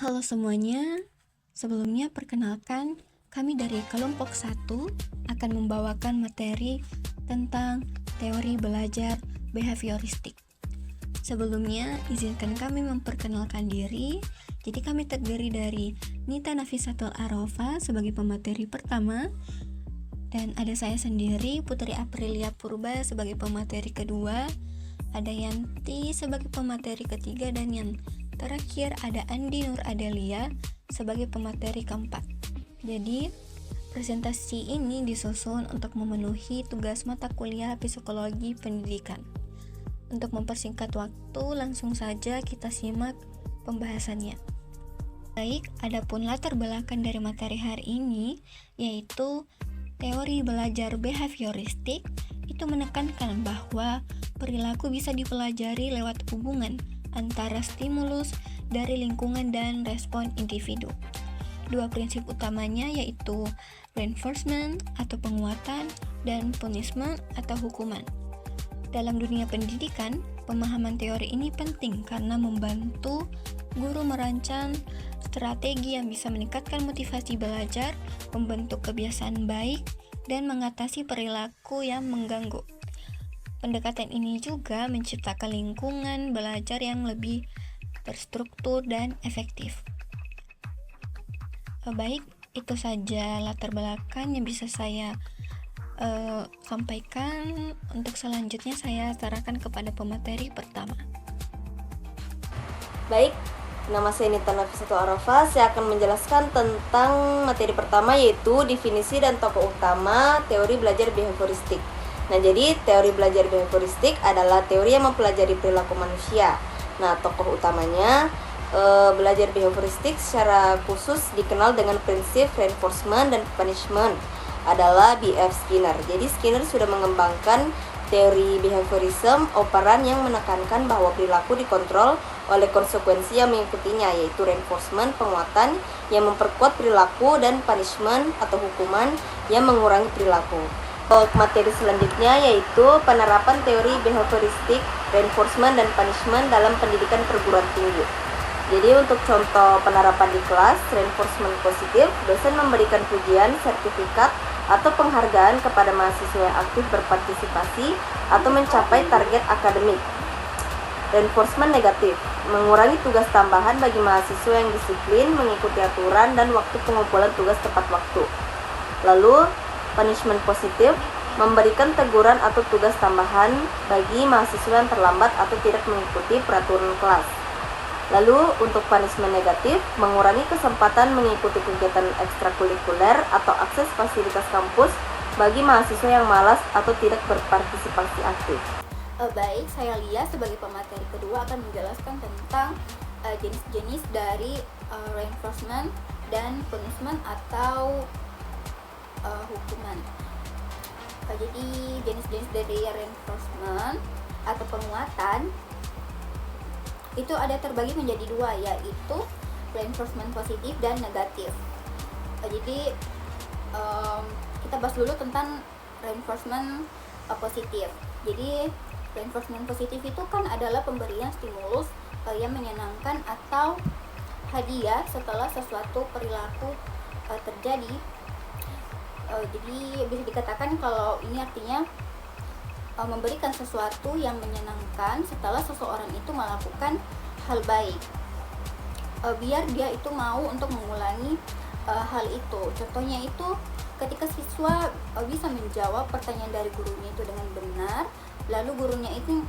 Halo semuanya, sebelumnya perkenalkan kami dari kelompok 1 akan membawakan materi tentang teori belajar behavioristik. Sebelumnya, izinkan kami memperkenalkan diri. Jadi kami terdiri dari Nita Nafisatul Arofa sebagai pemateri pertama, dan ada saya sendiri, Putri Aprilia Purba sebagai pemateri kedua, ada Yanti sebagai pemateri ketiga, dan yang terakhir ada Andi Nur Adelia sebagai pemateri keempat. Jadi, presentasi ini disusun untuk memenuhi tugas mata kuliah psikologi pendidikan. Untuk mempersingkat waktu, langsung saja kita simak pembahasannya. Baik, adapun latar belakang dari materi hari ini, yaitu teori belajar behavioristik, itu menekankan bahwa perilaku bisa dipelajari lewat hubungan antara stimulus dari lingkungan dan respon individu. Dua prinsip utamanya yaitu reinforcement atau penguatan dan punishment atau hukuman. Dalam dunia pendidikan, pemahaman teori ini penting karena membantu guru merancang strategi yang bisa meningkatkan motivasi belajar, membentuk kebiasaan baik, dan mengatasi perilaku yang mengganggu. Pendekatan ini juga menciptakan lingkungan belajar yang lebih terstruktur dan efektif. Baik, itu saja latar belakang yang bisa saya sampaikan. Untuk selanjutnya saya serahkan kepada pemateri pertama. Baik, nama saya Nita Nafisatul Arofa. Saya akan menjelaskan tentang materi pertama, yaitu definisi dan tokoh utama teori belajar behavioristik. Nah, jadi teori belajar behavioristik adalah teori yang mempelajari perilaku manusia. Nah, tokoh utamanya belajar behavioristik secara khusus dikenal dengan prinsip reinforcement dan punishment adalah B.F. Skinner. Jadi Skinner sudah mengembangkan teori behaviorism operan yang menekankan bahwa perilaku dikontrol oleh konsekuensi yang mengikutinya, yaitu reinforcement, penguatan yang memperkuat perilaku, dan punishment atau hukuman yang mengurangi perilaku. Materi selanjutnya yaitu penerapan teori behavioristik, reinforcement, dan punishment dalam pendidikan perguruan tinggi. Jadi untuk contoh penerapan di kelas, reinforcement positif, dosen memberikan pujian, sertifikat, atau penghargaan kepada mahasiswa yang aktif berpartisipasi atau mencapai target akademik. Reinforcement negatif, mengurangi tugas tambahan bagi mahasiswa yang disiplin, mengikuti aturan, dan waktu pengumpulan tugas tepat waktu. Lalu, punishment positif, memberikan teguran atau tugas tambahan bagi mahasiswa yang terlambat atau tidak mengikuti peraturan kelas. Lalu, untuk punishment negatif, mengurangi kesempatan mengikuti kegiatan ekstrakurikuler atau akses fasilitas kampus bagi mahasiswa yang malas atau tidak berpartisipasi aktif. Baik, saya Lia sebagai pemateri kedua akan menjelaskan tentang jenis-jenis dari reinforcement dan punishment atau hukuman. Jadi jenis-jenis dari reinforcement atau penguatan itu ada terbagi menjadi dua, yaitu reinforcement positif dan negatif. Jadi kita bahas dulu tentang reinforcement positif. Jadi reinforcement positif itu kan adalah pemberian stimulus yang menyenangkan atau hadiah setelah sesuatu perilaku terjadi. Jadi bisa dikatakan kalau ini artinya memberikan sesuatu yang menyenangkan setelah seseorang itu melakukan hal baik, biar dia itu mau untuk mengulangi hal itu. Contohnya itu ketika siswa bisa menjawab pertanyaan dari gurunya itu dengan benar, lalu gurunya itu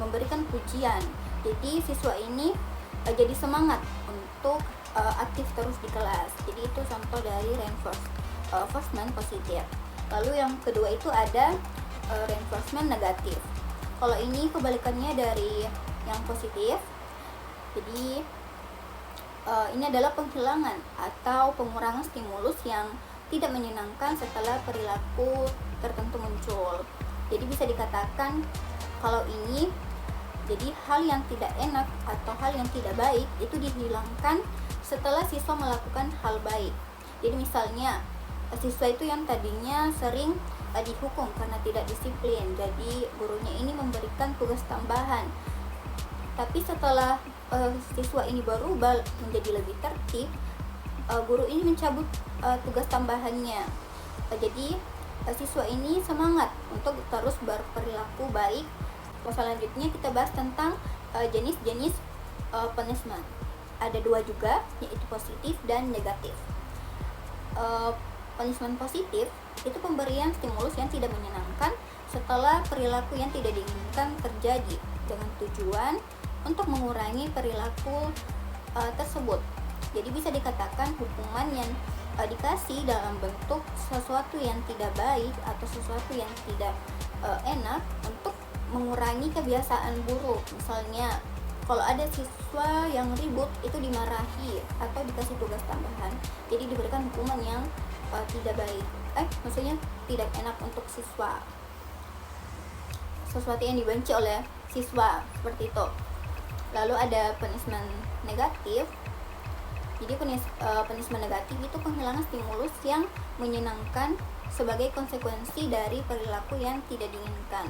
memberikan pujian. Jadi siswa ini jadi semangat untuk aktif terus di kelas. Jadi itu contoh dari reinforcement positif. Lalu yang kedua itu ada reinforcement negatif. Kalau ini kebalikannya dari yang positif. Jadi ini adalah penghilangan atau pengurangan stimulus yang tidak menyenangkan setelah perilaku tertentu muncul. Jadi bisa dikatakan kalau ini jadi hal yang tidak enak atau hal yang tidak baik itu dihilangkan setelah siswa melakukan hal baik. Jadi misalnya siswa itu yang tadinya sering dihukum karena tidak disiplin, jadi gurunya ini memberikan tugas tambahan. Tapi setelah siswa ini berubah menjadi lebih tertib, guru ini mencabut tugas tambahannya. Jadi siswa ini semangat untuk terus berperilaku baik. Selanjutnya kita bahas tentang jenis-jenis punishment. Ada 2 juga, yaitu positif dan negatif. Punishment positif itu pemberian stimulus yang tidak menyenangkan setelah perilaku yang tidak diinginkan terjadi, dengan tujuan untuk mengurangi perilaku tersebut. Jadi bisa dikatakan hukuman yang dikasih dalam bentuk sesuatu yang tidak baik atau sesuatu yang tidak enak untuk mengurangi kebiasaan buruk. Misalnya kalau ada siswa yang ribut, itu dimarahi atau dikasih tugas tambahan, jadi diberikan hukuman yang tidak baik, maksudnya tidak enak untuk siswa, sesuatu yang dibenci oleh siswa, seperti itu. Lalu ada punishment negatif. Jadi punishment negatif itu penghilangan stimulus yang menyenangkan sebagai konsekuensi dari perilaku yang tidak diinginkan.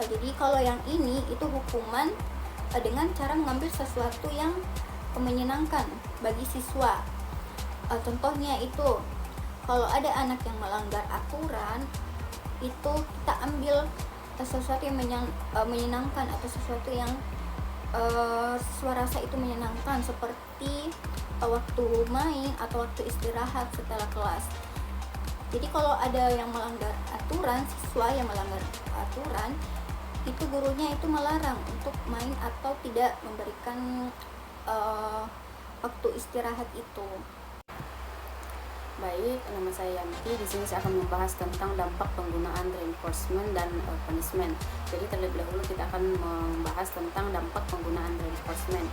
Jadi kalau yang ini itu hukuman dengan cara mengambil sesuatu yang menyenangkan bagi siswa. Contohnya itu kalau ada anak yang melanggar aturan, itu kita ambil sesuatu yang menyenangkan atau sesuatu yang siswa rasa itu menyenangkan, seperti waktu main atau waktu istirahat setelah kelas. Jadi kalau ada yang melanggar aturan, siswa yang melanggar aturan, itu gurunya itu melarang untuk main atau tidak memberikan waktu istirahat itu. Baik, nama saya Yanti. Di sini saya akan membahas tentang dampak penggunaan reinforcement dan punishment. Jadi terlebih dahulu kita akan membahas tentang dampak penggunaan reinforcement.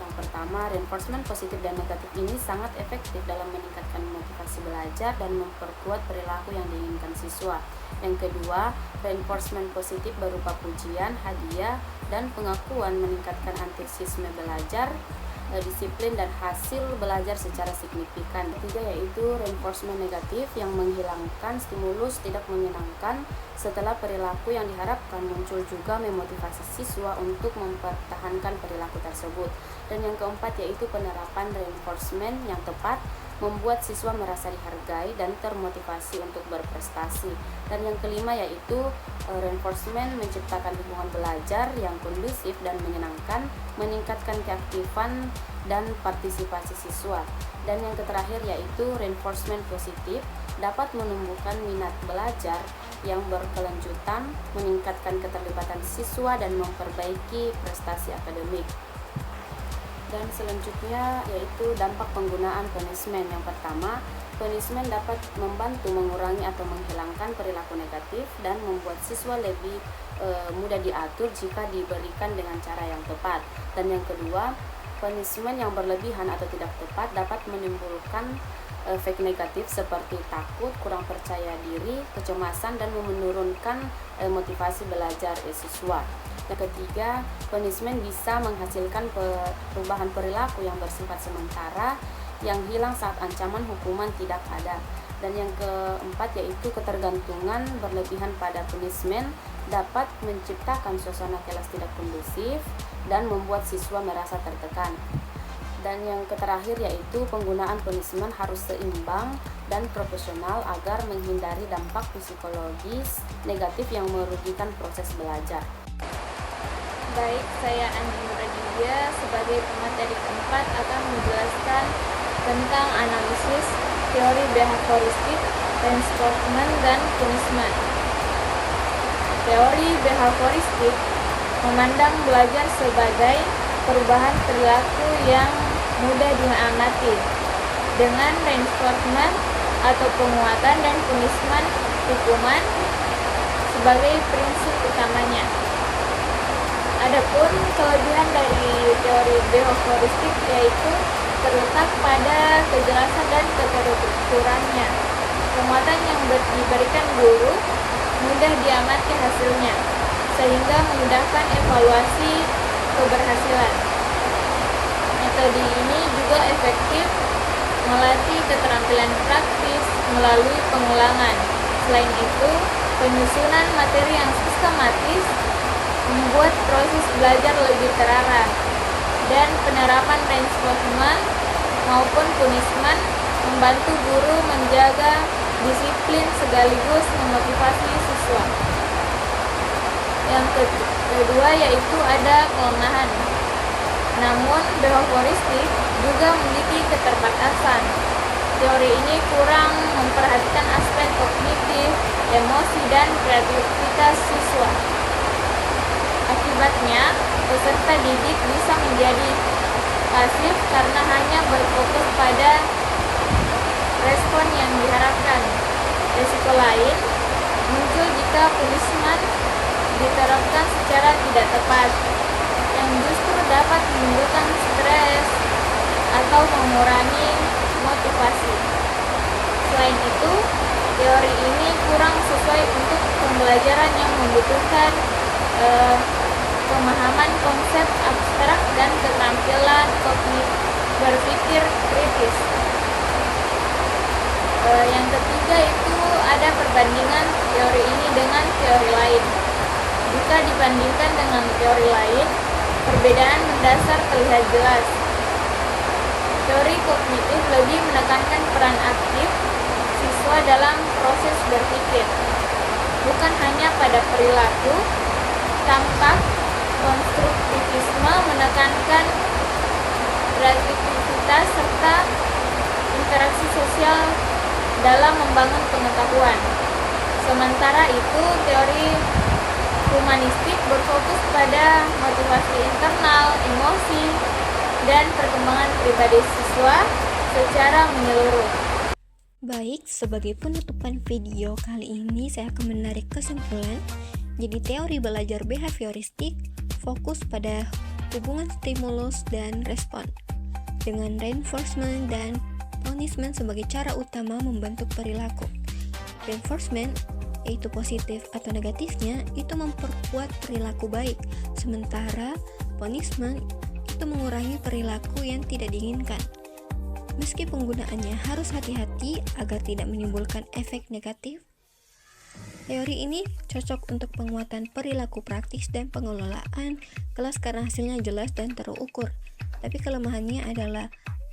Yang pertama, reinforcement positif dan negatif ini sangat efektif dalam meningkatkan motivasi belajar dan memperkuat perilaku yang diinginkan siswa. Yang kedua, reinforcement positif berupa pujian, hadiah, dan pengakuan meningkatkan antusiasme belajar, disiplin, dan hasil belajar secara signifikan. Ketiga yaitu reinforcement negatif yang menghilangkan stimulus tidak menyenangkan setelah perilaku yang diharapkan, muncul juga memotivasi siswa untuk mempertahankan perilaku tersebut. Dan yang keempat yaitu penerapan reinforcement yang tepat membuat siswa merasa dihargai dan termotivasi untuk berprestasi. Dan yang kelima yaitu reinforcement menciptakan lingkungan belajar yang kondusif dan menyenangkan, meningkatkan keaktifan dan partisipasi siswa. Dan yang terakhir yaitu reinforcement positif dapat menumbuhkan minat belajar yang berkelanjutan, meningkatkan keterlibatan siswa dan memperbaiki prestasi akademik. Dan selanjutnya yaitu dampak penggunaan punishment. Yang pertama, punishment dapat membantu mengurangi atau menghilangkan perilaku negatif dan membuat siswa lebih mudah diatur jika diberikan dengan cara yang tepat. Dan yang kedua, punishment yang berlebihan atau tidak tepat dapat menimbulkan efek negatif seperti takut, kurang percaya diri, kecemasan, dan menurunkan motivasi belajar siswa. Yang ketiga, punishment bisa menghasilkan perubahan perilaku yang bersifat sementara yang hilang saat ancaman hukuman tidak ada. Dan yang keempat yaitu ketergantungan berlebihan pada punishment dapat menciptakan suasana kelas tidak kondusif dan membuat siswa merasa tertekan. Dan yang terakhir yaitu penggunaan punishment harus seimbang dan profesional agar menghindari dampak psikologis negatif yang merugikan proses belajar. Baik, saya Andi Nuradidia sebagai pemateri keempat akan menjelaskan tentang analisis teori behavioristik, reinforcement, dan punishment. Teori behavioristik memandang belajar sebagai perubahan perilaku yang mudah diamati, dengan reinforcement atau penguatan dan punishment hukuman sebagai prinsip utamanya. Adapun kelebihan dari teori behavioristik yaitu terletak pada kejelasan dan keterukurannya. Penguatan yang diberikan guru mudah diamati hasilnya, sehingga memudahkan evaluasi keberhasilan. Metode ini juga efektif melatih keterampilan praktis melalui pengulangan. Selain itu, penyusunan materi yang sistematis membuat proses belajar lebih terarah. dan penerapan reinforcement maupun punishment membantu guru menjaga disiplin sekaligus memotivasi siswa. Yang kedua yaitu ada kelemahan. Namun behavioristik juga memiliki keterbatasan. Teori ini kurang memperhatikan aspek kognitif, emosi, dan kreativitas siswa. Akibatnya, peserta didik bisa menjadi pasif karena hanya berfokus pada respon yang diharapkan. Risiko lain muncul jika punishment diterapkan secara tidak tepat, yang justru dapat menimbulkan stres atau mengurangi motivasi. Selain itu, teori ini kurang sesuai untuk pembelajaran yang membutuhkan pemahaman konsep abstrak dan keterampilan kognitif berpikir kritis. Yang ketiga itu ada perbandingan teori ini dengan teori lain. Jika dibandingkan dengan teori lain, perbedaan mendasar terlihat jelas. Teori kognitif lebih menekankan peran aktif siswa dalam proses berpikir, bukan hanya pada perilaku. Tampak konstruktivisme menekankan kreativitas serta interaksi sosial dalam membangun pengetahuan. Sementara itu, teori humanistik berfokus pada motivasi internal, emosi, dan perkembangan pribadi siswa secara menyeluruh. Baik, sebagai penutupan video kali ini saya akan menarik kesimpulan. Jadi teori belajar behavioristik fokus pada hubungan stimulus dan respon, dengan reinforcement dan punishment sebagai cara utama membentuk perilaku. Reinforcement, yaitu positif atau negatifnya, itu memperkuat perilaku baik, sementara punishment itu mengurangi perilaku yang tidak diinginkan. Meski penggunaannya harus hati-hati agar tidak menimbulkan efek negatif, teori ini cocok untuk penguatan perilaku praktis dan pengelolaan kelas karena hasilnya jelas dan terukur. Tapi kelemahannya adalah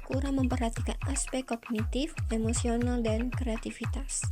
kurang memperhatikan aspek kognitif, emosional, dan kreativitas.